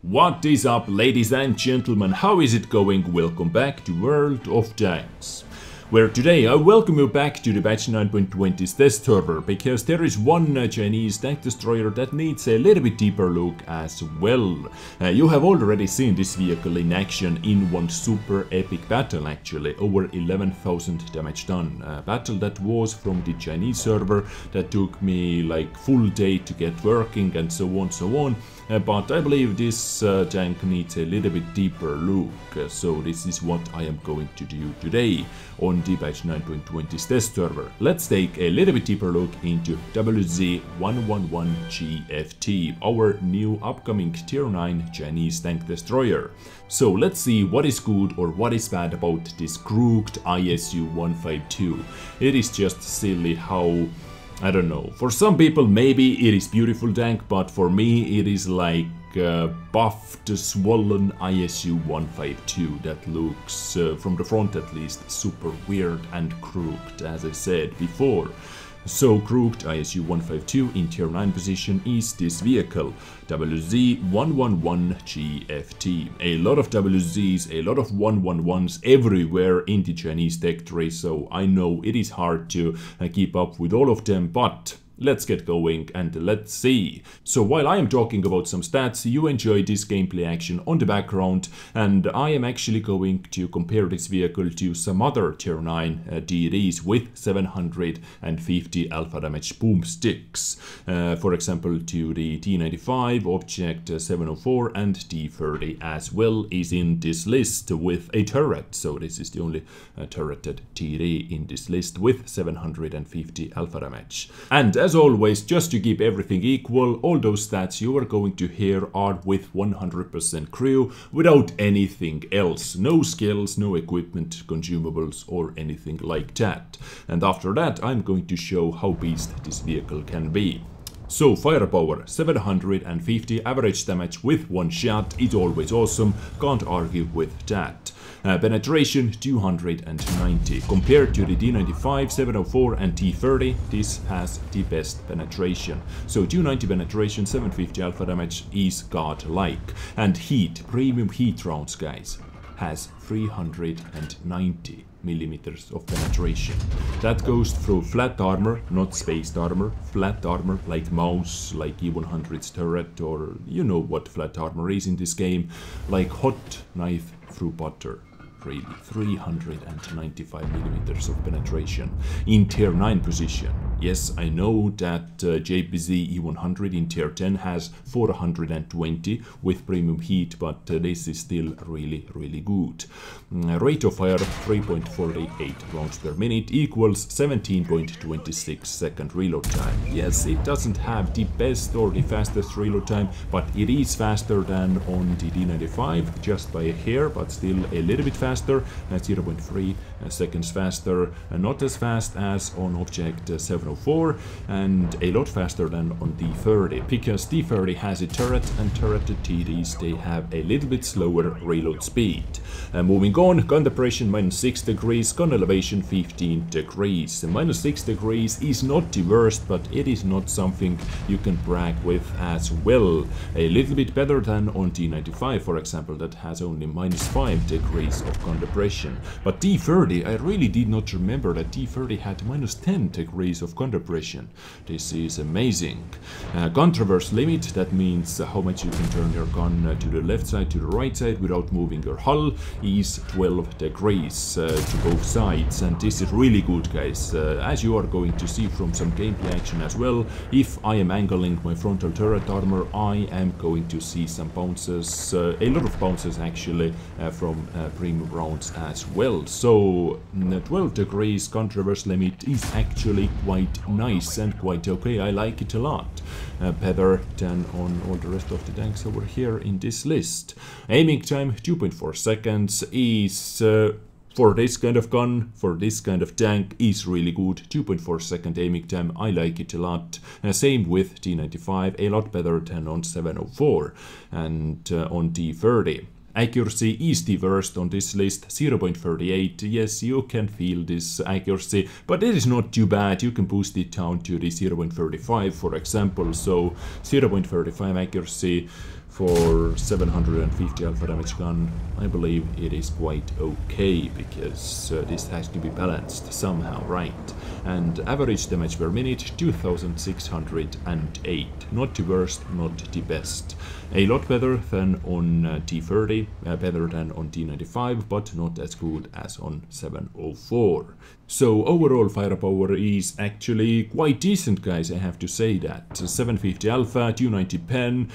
What is up, ladies and gentlemen, how is it going? Welcome back to World of Tanks, where today I welcome you back to the patch 9.20's test server, because there is one Chinese tank destroyer that needs a little bit deeper look as well. You have already seen this vehicle in action in one super epic battle, actually, over 11,000 damage done. A battle that was from the Chinese server that took me like full day to get working and so on. But I believe this tank needs a little bit deeper look, so this is what I am going to do today on the patch 9.20's test server. Let's take a little bit deeper look into WZ-111G FT, our new upcoming tier 9 Chinese tank destroyer. So let's see what is good or what is bad about this crooked ISU-152. It is just silly how, I don't know, for some people maybe it is beautiful tank, but for me it is like buffed, swollen ISU-152 that looks, from the front at least, super weird and crooked, as I said before. So crooked ISU-152 in tier 9 position is this vehicle, WZ-111G FT. A lot of WZs, a lot of 111s everywhere in the Chinese tech tree, so I know it is hard to keep up with all of them, but let's get going and let's see. So while I am talking about some stats, you enjoy this gameplay action on the background, and I am actually going to compare this vehicle to some other tier 9 DDs with 750 alpha damage boomsticks. For example, to the T95, Object 704 and T30 as well is in this list with a turret. So this is the only turreted TD in this list with 750 alpha damage. And as always, just to keep everything equal, all those stats you are going to hear are with 100% crew, without anything else. No skills, no equipment, consumables or anything like that. And after that I'm going to show how beast this vehicle can be. So firepower 750, average damage with one shot is always awesome, can't argue with that. Penetration 290. Compared to the D95, 704 and T30, this has the best penetration. So 290 penetration, 750 alpha damage is godlike. And heat, premium heat rounds, guys, has 390 millimeters of penetration. That goes through flat armor, not spaced armor, flat armor like mouse, like E100's turret, or you know what flat armor is in this game, like hot knife through butter. Really, 395 millimeters of penetration in tier 9 position. Yes, I know that WZ E100 in tier 10 has 420 with premium heat, but this is still really good. Rate of fire 3.48 rounds per minute equals 17.26 second reload time. Yes, it doesn't have the best or the fastest reload time, but it is faster than on the D95, just by a hair, but still a little bit faster. 0.3 seconds faster, not as fast as on Object 704, and a lot faster than on D30, because D30 has a turret, and turreted TDs, they have a little bit slower reload speed. Moving on, gun depression -6 degrees, gun elevation 15 degrees. -6 degrees is not the worst, but it is not something you can brag with as well. A little bit better than on D95, for example, that has only -5 degrees of gun depression. But D30, I really did not remember that D30 had -10 degrees of gun depression. This is amazing. Gun traverse limit, that means how much you can turn your gun to the left side, to the right side without moving your hull, is 12 degrees to both sides, and this is really good, guys. As you are going to see from some gameplay action as well, if I am angling my frontal turret armor, I am going to see some bounces, a lot of bounces actually, from premium rounds as well. So 12 degrees gun traverse limit is actually quite nice and quite okay. I like it a lot. Better than on all the rest of the tanks over here in this list. Aiming time 2.4 seconds is for this kind of gun, for this kind of tank, is really good. 2.4 second aiming time, I like it a lot. Same with T95, a lot better than on 704 and on T30. Accuracy is the worst on this list, 0.38. Yes, you can feel this accuracy, but it is not too bad. You can boost it down to the 0.35, for example. So 0.35 accuracy For 750 alpha damage gun, I believe it is quite okay, because this has to be balanced somehow, right? And average damage per minute 2608. Not the worst, not the best. A lot better than on T30, better than on T95, but not as good as on 704. So overall firepower is actually quite decent, guys, I have to say that. 750 alpha, 290 pen,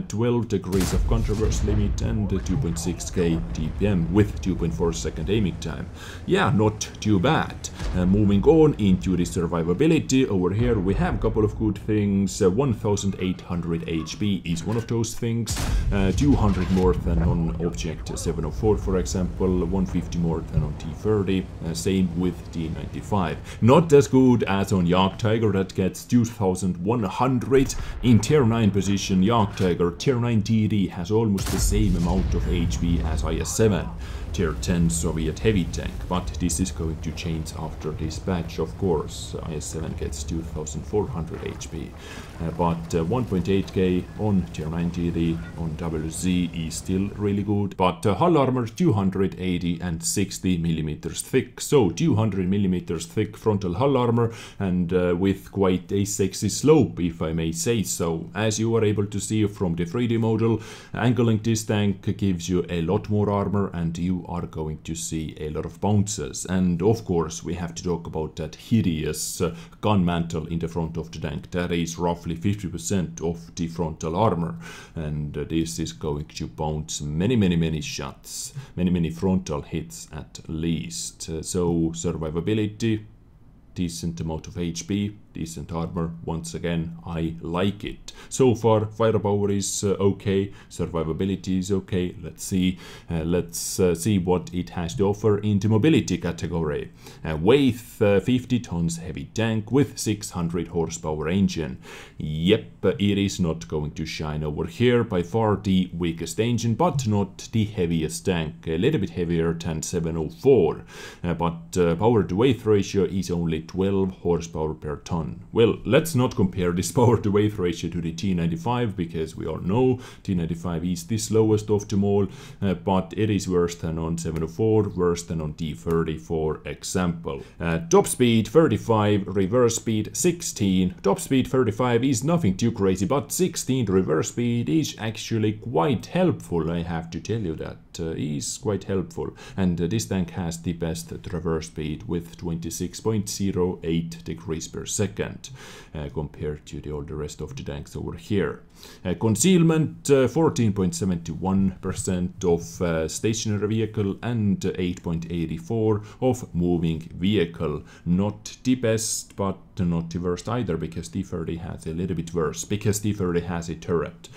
12 degrees of controversy limit, and 2.6k TPM with 2.4 second aiming time. Yeah, not too bad. Moving on into the survivability, over here we have a couple of good things. 1800 HP is one of those things, 200 more than on Object 704, for example, 150 more than on T30, same with T95. Not as good as on Jagdtiger, that gets 2100 in tier 9 position. Jagdtiger tier 9 TD has almost the same amount of HP as IS-7 tier 10 Soviet heavy tank, but this is going to change after this patch, of course. IS-7 gets 2400 HP, but 1.8k on tier 9 TD on WZ is still really good, but hull armor 280 and 60 millimeters thick, so 200 millimeters thick frontal hull armor, and with quite a sexy slope, if I may say so. As you are able to see from the 3D model, angling this tank gives you a lot more armor, and you are going to see a lot of bounces. And of course we have to talk about that hideous gun mantle in the front of the tank. That is roughly 50% of the frontal armor, and this is going to bounce many shots, many frontal hits at least. So survivability, decent amount of HP, decent armor. Once again, I like it. So far, firepower is okay, survivability is okay. Let's see what it has to offer in the mobility category. Weight 50 tons heavy tank with 600 horsepower engine. Yep, it is not going to shine over here. By far the weakest engine, but not the heaviest tank. A little bit heavier than 704, but power to weight ratio is only 12 horsepower per ton. Well, let's not compare this power to weight ratio to the T95, because we all know T95 is the slowest of them all, but it is worse than on 704, worse than on T30, for example. Top speed 35, reverse speed 16. Top speed 35 is nothing too crazy, but 16 reverse speed is actually quite helpful, I have to tell you that. Is quite helpful, and this tank has the best traverse speed with 26.08 degrees per second compared to all the rest of the tanks over here. Concealment 14.71% of stationary vehicle and 8.84 of moving vehicle. Not the best, but not the worst either, because T30 has a little bit worse, because T30 has a turret,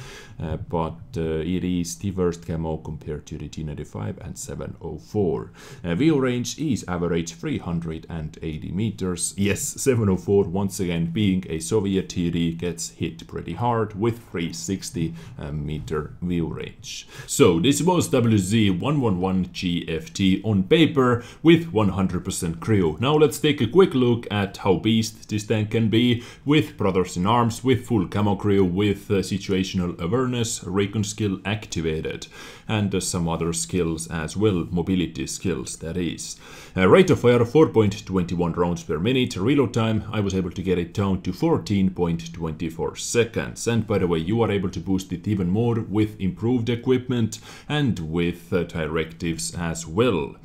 but it is the worst camo compared to the T95 and 704. View range is average 380 meters. Yes, 704 once again being a Soviet TD gets hit pretty hard with 360 meter view range. So this was WZ-111G FT on paper with 100% crew. Now let's take a quick look at how beast this tank can be with Brothers in Arms, with full camo crew, with situational awareness, recon skill activated, and some other skills as well, mobility skills that is. Rate of fire 4.21 rounds per minute. Reload time, I was able to get it down to 14.24 seconds. And by the way, you are able to boost it even more with improved equipment and with directives as well.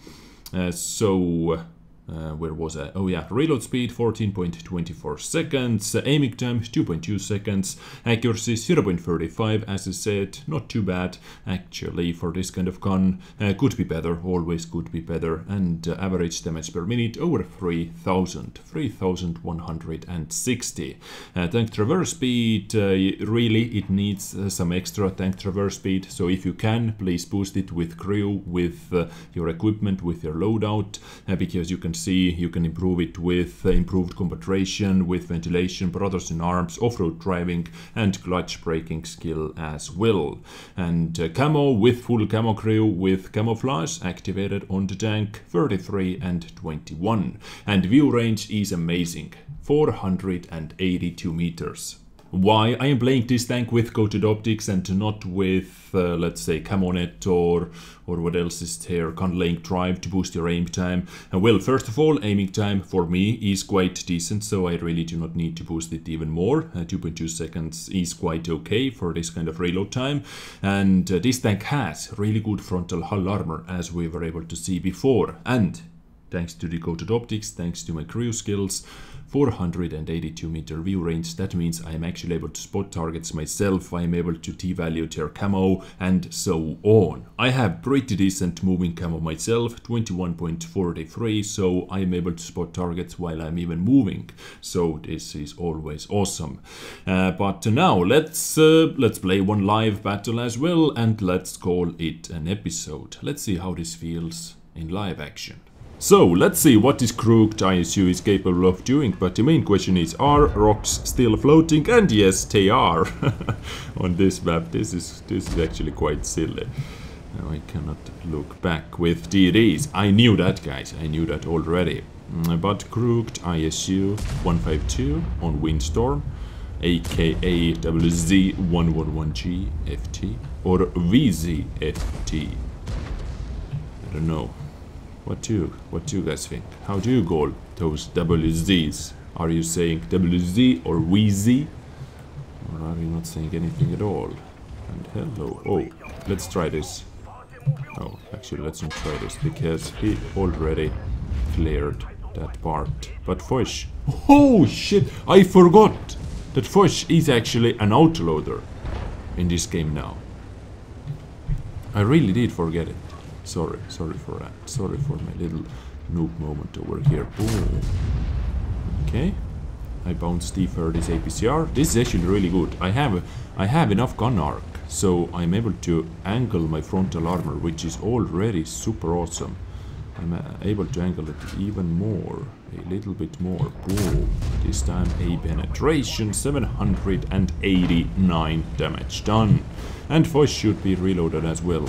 Where was I? Oh yeah, reload speed 14.24 seconds, aiming time 2.2 seconds, accuracy 0.35, as I said, not too bad actually for this kind of gun. Could be better, always could be better, and average damage per minute over 3160. Tank traverse speed, really it needs some extra tank traverse speed, so if you can, please boost it with crew, with your equipment, with your loadout, because you can see you can improve it with improved combat ration, with ventilation, Brothers in Arms, off-road driving, and clutch braking skill as well. And camo with full camo crew with camouflage activated on the tank 33 and 21. And view range is amazing, 482 meters. Why I am playing this tank with coated optics and not with, let's say, Camonet or what else is there, Conlink Drive to boost your aim time. Well, first of all, aiming time for me is quite decent, so I really do not need to boost it even more. 2.2 seconds is quite okay for this kind of reload time. And this tank has really good frontal hull armor, as we were able to see before. And thanks to the coated optics, thanks to my crew skills, 482 meter view range. That means I am actually able to spot targets myself, I am able to T-value their camo, and so on. I have pretty decent moving camo myself, 21.43, so I am able to spot targets while I'm even moving. So this is always awesome. But now let's play one live battle as well, and let's call it an episode. Let's see how this feels in live action. So, let's see what this crooked ISU is capable of doing, but the main question is, are rocks still floating? And yes, they are. On this map, this is actually quite silly. Now I cannot look back with DDs. I knew that, guys, I knew that already. But crooked ISU-152 on Windstorm, aka WZ-111G FT, or WZ-FT. I don't know. What do you guys think? How do you call those WZs? Are you saying WZ or WZ? Or are you not saying anything at all? And hello. Oh, let's try this. Oh, actually, let's not try this, because he already cleared that part. But Foch... Oh, shit! I forgot that Foch is actually an autoloader in this game now. I really did forget it. Sorry for that. Sorry for my little noob moment over here. Boom. Okay. I bounced D30's APCR. This is actually really good. I have enough gun arc, so I'm able to angle my frontal armor, which is already super awesome. I'm able to angle it even more, a little bit more. Boom. This time a penetration, 789 damage done. And Foch should be reloaded as well.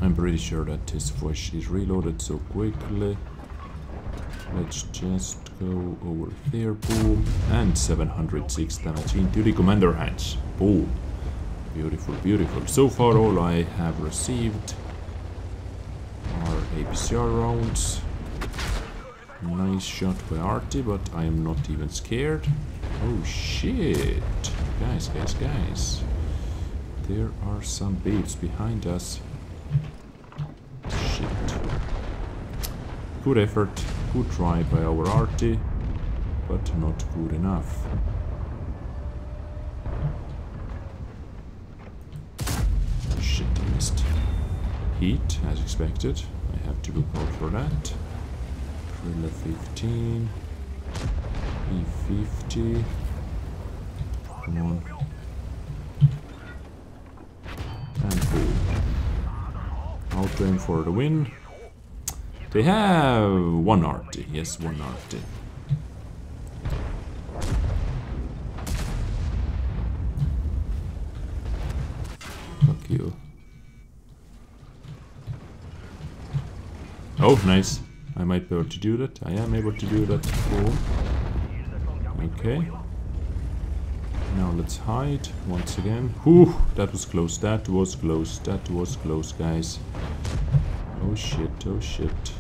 I'm pretty sure that his Foch is reloaded so quickly. Let's just go over there, boom, and 706 damage into the commander hatch. Boom. Beautiful, beautiful. So far all I have received are APCR rounds. Nice shot by Artie, but I am not even scared. Oh shit. Guys. There are some babes behind us. Shit. Good effort, good try by our Artie, but not good enough. Shit, I missed. Heat, as expected. I have to look out for that. Triller 15. E50. Come on. And boom. Auto aim for the win. They have one Artie. Yes, one Artie. Fuck you. Oh, nice. I might be able to do that. I am able to do that. Cool. Okay. Now let's hide once again. Whew, that was close. That was close. That was close, guys. Oh shit, oh shit.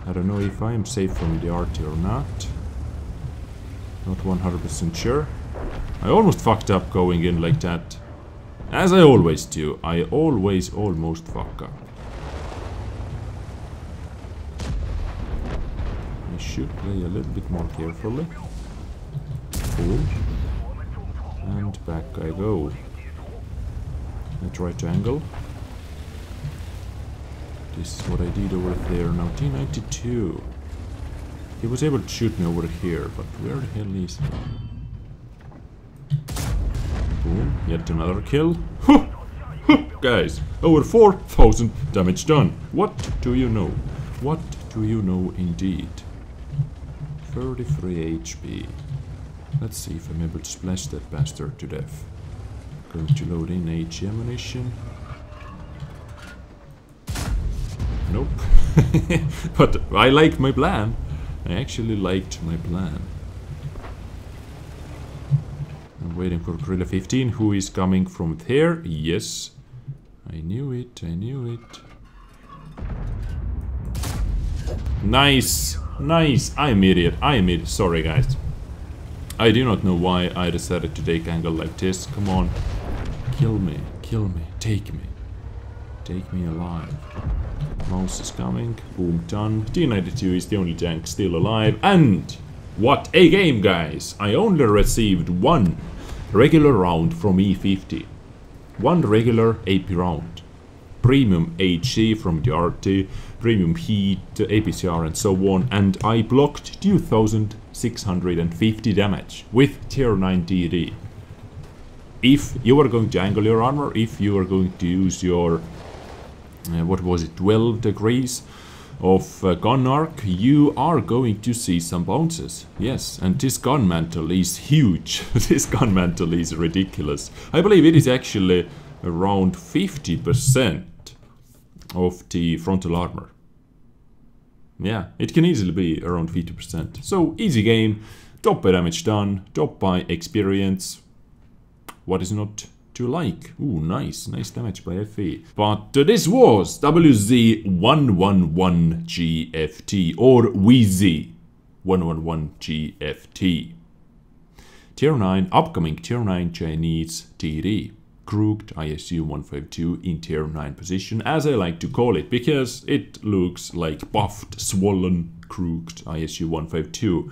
I don't know if I am safe from the Artie or not. Not 100% sure. I almost fucked up going in like that. As I always do. I always almost fuck up. I should play a little bit more carefully. Cool. And back I go. I try to angle. This is what I did over there. Now T92. He was able to shoot me over here, but where the hell is he? Boom. Yet another kill. Guys, over 4,000 damage done. What do you know? What do you know indeed? 33 HP. Let's see if I'm able to splash that bastard to death. Going to load in HE ammunition. Nope. But I like my plan. I actually liked my plan. I'm waiting for Gorilla 15, who is coming from there. Yes. I knew it, I knew it. Nice, nice. I'm idiot, sorry guys. I do not know why I decided to take angle like this. Come on. Kill me, take me. Take me alive. Mouse is coming. Boom, done. T-92 is the only tank still alive. And what a game, guys! I only received one regular round from E50. One regular AP round. Premium HC from the RT, premium heat, APCR and so on. And I blocked 2650 damage with tier 9 DD. If you are going to angle your armor, if you are going to use your, what was it, 12 degrees of gun arc, you are going to see some bounces. Yes, and this gun mantle is huge. This gun mantle is ridiculous. I believe it is actually around 50% of the frontal armor. Yeah, it can easily be around 50%. So, easy game, top by damage done, top by experience. What is not to like? Ooh, nice damage by FE. But this was WZ-111G FT or WZ-111G FT. Tier 9, upcoming Tier 9 Chinese TD. Crooked ISU-152 in Tier 9 position, as I like to call it, because it looks like buffed, swollen, crooked ISU-152.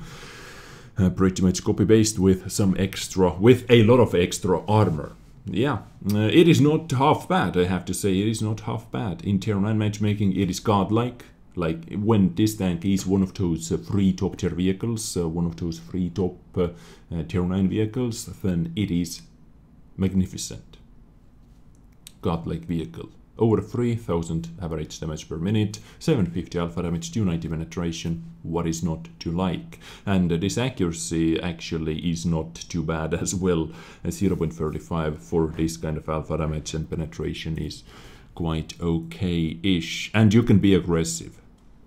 Pretty much copy-paste with some extra, with a lot of extra armor. Yeah, it is not half bad, I have to say, it is not half bad. In Tier 9 matchmaking, it is godlike. Like, when this tank is one of those free top tier vehicles, one of those free top Tier 9 vehicles, then it is magnificent. Godlike vehicle. Over 3000 average damage per minute, 750 alpha damage, 290 penetration. What is not to like? And this accuracy actually is not too bad as well. 0.35 for this kind of alpha damage, and penetration is quite okay-ish. And you can be aggressive.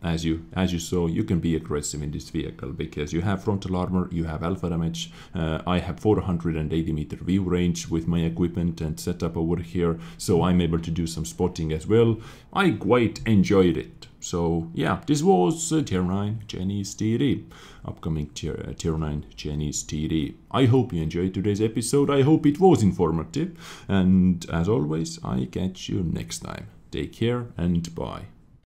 As you saw, you can be aggressive in this vehicle because you have frontal armor, you have alpha damage. I have 480 meter view range with my equipment and setup over here, so I'm able to do some spotting as well. I quite enjoyed it. So yeah, this was Tier 9 Chinese TD, upcoming Tier 9 Chinese TD. I hope you enjoyed today's episode. I hope it was informative, and as always, I catch you next time. Take care and bye.